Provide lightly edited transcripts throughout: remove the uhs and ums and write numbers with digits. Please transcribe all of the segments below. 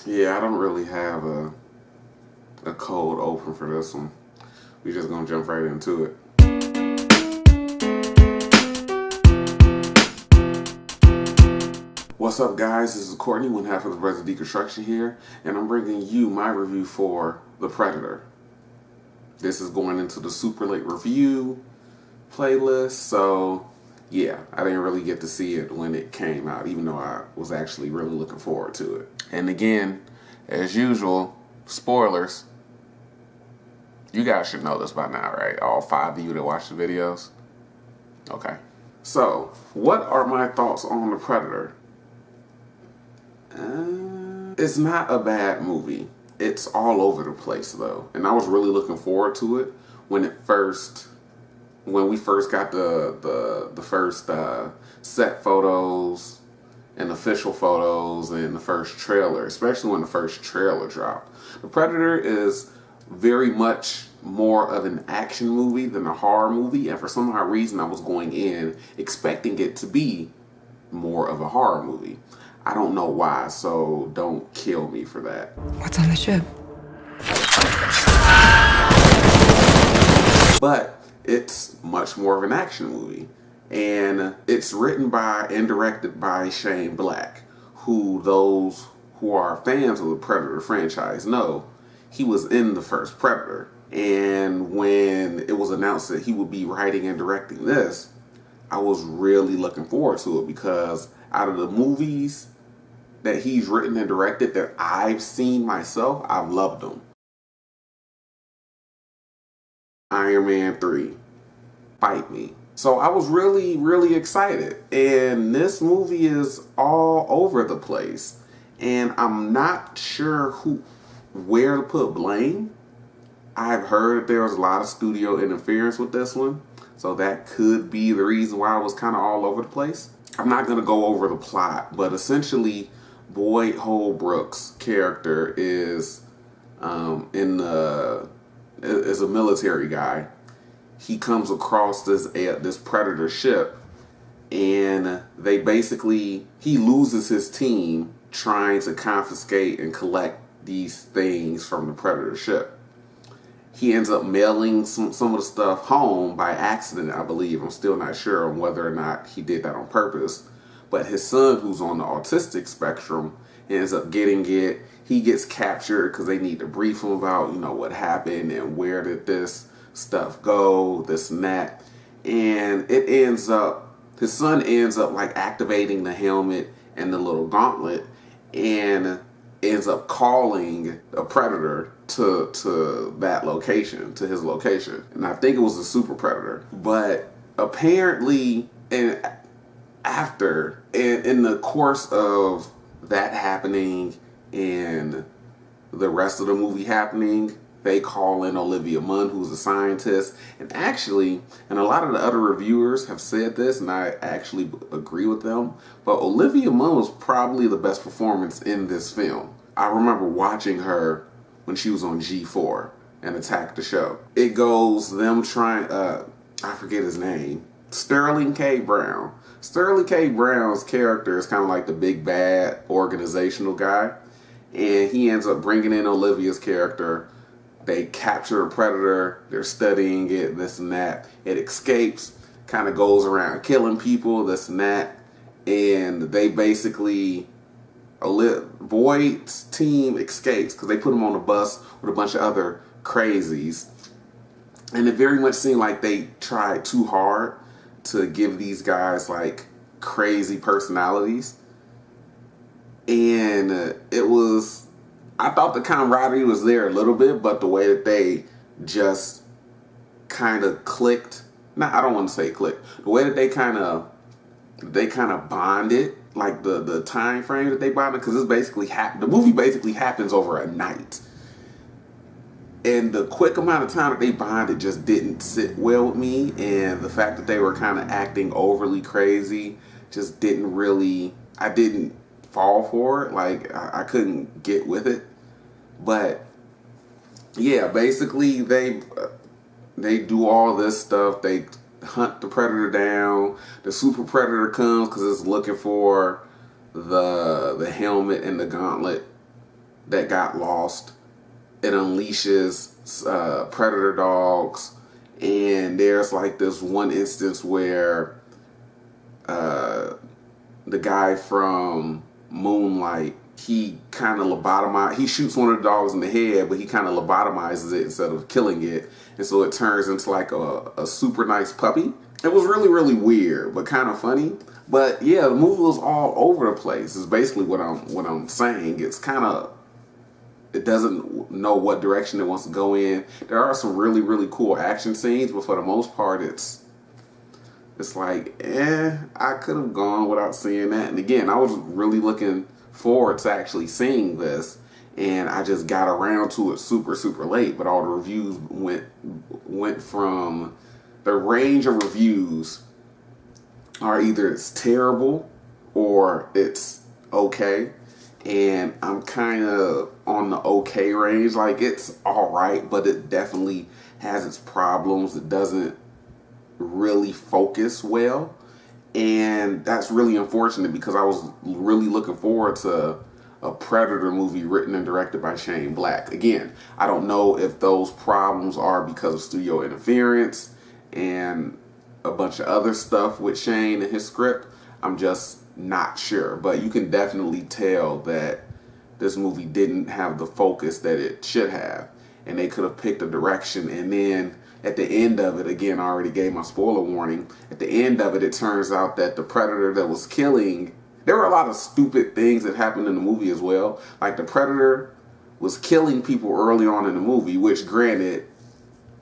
Yeah, I don't really have a cold open for this one. We're just gonna jump right into it. What's up, guys? This is Courtney, one half of the Brothers Deconstruction here, and I'm bringing you my review for The Predator. This is going into the super late review playlist, so yeah, I didn't really get to see it when it came out, even though I was actually really looking forward to it. And again, as usual, spoilers. You guys should know this by now, right? All 5 of you that watch the videos. Okay. So, what are my thoughts on The Predator? It's not a bad movie. It's all over the place though, and I was really looking forward to it when we first got the first set photos and official photos and the first trailer, especially when the first trailer dropped. The Predator is very much more of an action movie than a horror movie, and for some odd reason I was going in expecting it to be more of a horror movie. I don't know why, so don't kill me for that. What's on the ship? But it's much more of an action movie. And it's written by and directed by Shane Black, who those who are fans of the Predator franchise know he was in the first Predator. And when it was announced that he would be writing and directing this, I was really looking forward to it because out of the movies that he's written and directed that I've seen myself, I've loved them. Iron Man 3, Fight Me. So I was really, really excited. And this movie is all over the place. And I'm not sure where to put blame. I've heard there was a lot of studio interference with this one. So that could be the reason why I was kind of all over the place. I'm not going to go over the plot, but essentially Boyd Holbrook's character is is a military guy. He comes across this Predator ship, and he loses his team trying to confiscate and collect these things from the Predator ship. He ends up mailing some of the stuff home by accident, I believe. I'm still not sure on whether or not he did that on purpose. But his son, who's on the autistic spectrum, ends up getting it. He gets captured because they need to brief him about, what happened and where did this stuff go, this and that. And his son ends up like activating the helmet and the little gauntlet and ends up calling a Predator to that location, to his location. And I think it was a super Predator. But apparently, in the course of that happening and the rest of the movie happening, they call in Olivia Munn, who's a scientist. And actually, and a lot of the other reviewers have said this, and I actually agree with them, but Olivia Munn was probably the best performance in this film. I remember watching her when she was on G4 and Attack the Show. It goes them trying, I forget his name, Sterling K. Brown. Sterling K. Brown's character is kind of like the big bad organizational guy, and he ends up bringing in Olivia's character. They capture a Predator, they're studying it, this and that. It escapes, kind of goes around killing people, this and that, and they basically, Boyd's team escapes because they put him on a bus with a bunch of other crazies, and it very much seemed like they tried too hard to give these guys like crazy personalities. And I thought the camaraderie was there a little bit, but the way that they just kind of clicked, I don't want to say clicked, the way that they kind of bonded, like the time frame that they bonded, because the movie basically happens over a night. And the quick amount of time that they bonded just didn't sit well with me. And the fact that they were kind of acting overly crazy just I didn't fall for it. Like, I couldn't get with it. But yeah, basically they do all this stuff. They hunt the Predator down. The super Predator comes because it's looking for the helmet and the gauntlet. that got lost. It unleashes predator dogs, and there's like this one instance where the guy from Moonlight, he kind of he shoots one of the dogs in the head, but he kind of lobotomizes it instead of killing it, and so it turns into like a super nice puppy. It was really, really weird, but kind of funny. But yeah, the movie was all over the place. Is basically what I'm saying. It's kind of, it doesn't know what direction it wants to go in. There are some really, really cool action scenes, but for the most part, it's like, I could have gone without seeing that. And again, I was really looking forward to actually seeing this, and I just got around to it super, super late. But all the reviews went from, the range of reviews are either it's terrible or it's okay. And I'm kind of on the okay range. Like, it's all right, but it definitely has its problems. It doesn't really focus well. And that's really unfortunate because I was really looking forward to a Predator movie written and directed by Shane Black. Again, I don't know if those problems are because of studio interference and a bunch of other stuff with Shane and his script. I'm just not sure, but you can definitely tell that this movie didn't have the focus that it should have, and they could have picked a direction. And then at the end of it, again, I already gave my spoiler warning, at the end of it, it turns out that the Predator that was killing, there were a lot of stupid things that happened in the movie as well. Like, the Predator was killing people early on in the movie, which granted,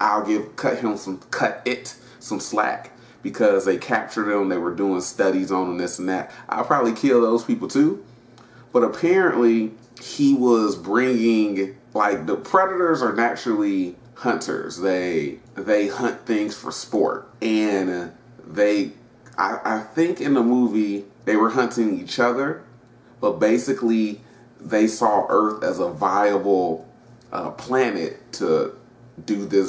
I'll cut it some slack, because they captured them, they were doing studies on them, this and that. I'll probably kill those people too. But apparently, he was bringing, like, the predators are naturally hunters. They hunt things for sport. And I think in the movie, they were hunting each other, but basically, they saw Earth as a viable planet to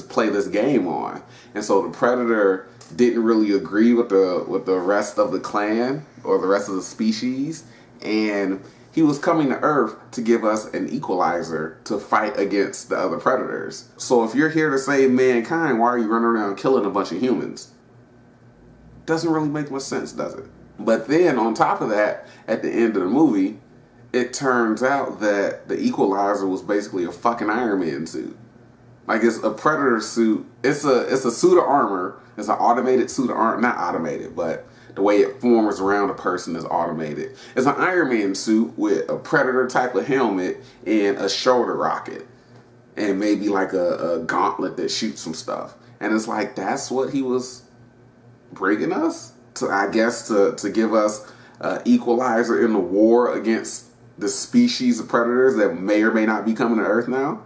play this game on. And so the Predator didn't really agree with the rest of the clan or the rest of the species, and he was coming to Earth to give us an equalizer to fight against the other predators. So if you're here to save mankind, why are you running around killing a bunch of humans? Doesn't really make much sense, does it? But then on top of that, at the end of the movie, it turns out that the equalizer was basically a fucking Iron Man suit. Like, it's a Predator suit. It's a suit of armor. It's an automated suit of armor. Not automated, but the way it forms around a person is automated. It's an Iron Man suit with a Predator type of helmet and a shoulder rocket. And maybe like a gauntlet that shoots some stuff. And it's like, that's what he was bringing us? I guess to give us equalizer in the war against the species of predators that may or may not be coming to Earth now?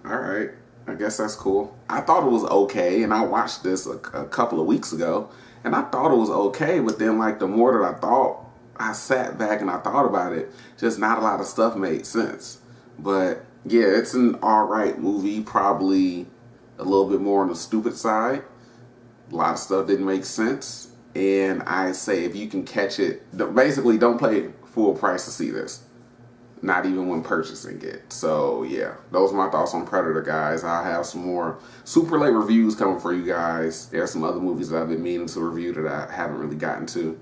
Alright. I guess that's cool. I thought it was okay, and I watched this a couple of weeks ago, and I thought it was okay, but then, like, the more that I thought, I sat back and I thought about it, just not a lot of stuff made sense. But yeah, it's an alright movie, probably a little bit more on the stupid side. A lot of stuff didn't make sense, and I say if you can catch it, basically don't pay full price to see this. Not even when purchasing it. So yeah, those are my thoughts on Predator, guys. I'll have some more super late reviews coming for you guys. There are some other movies that I've been meaning to review that I haven't really gotten to.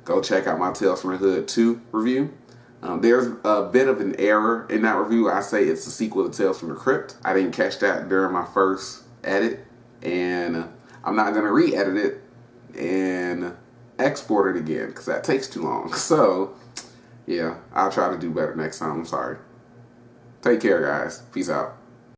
Go check out my Tales from the Hood 2 review. There's a bit of an error in that review. I say it's a sequel to Tales from the Crypt. I didn't catch that during my first edit, and I'm not going to re-edit it and export it again because that takes too long. So yeah, I'll try to do better next time. I'm sorry. Take care, guys. Peace out.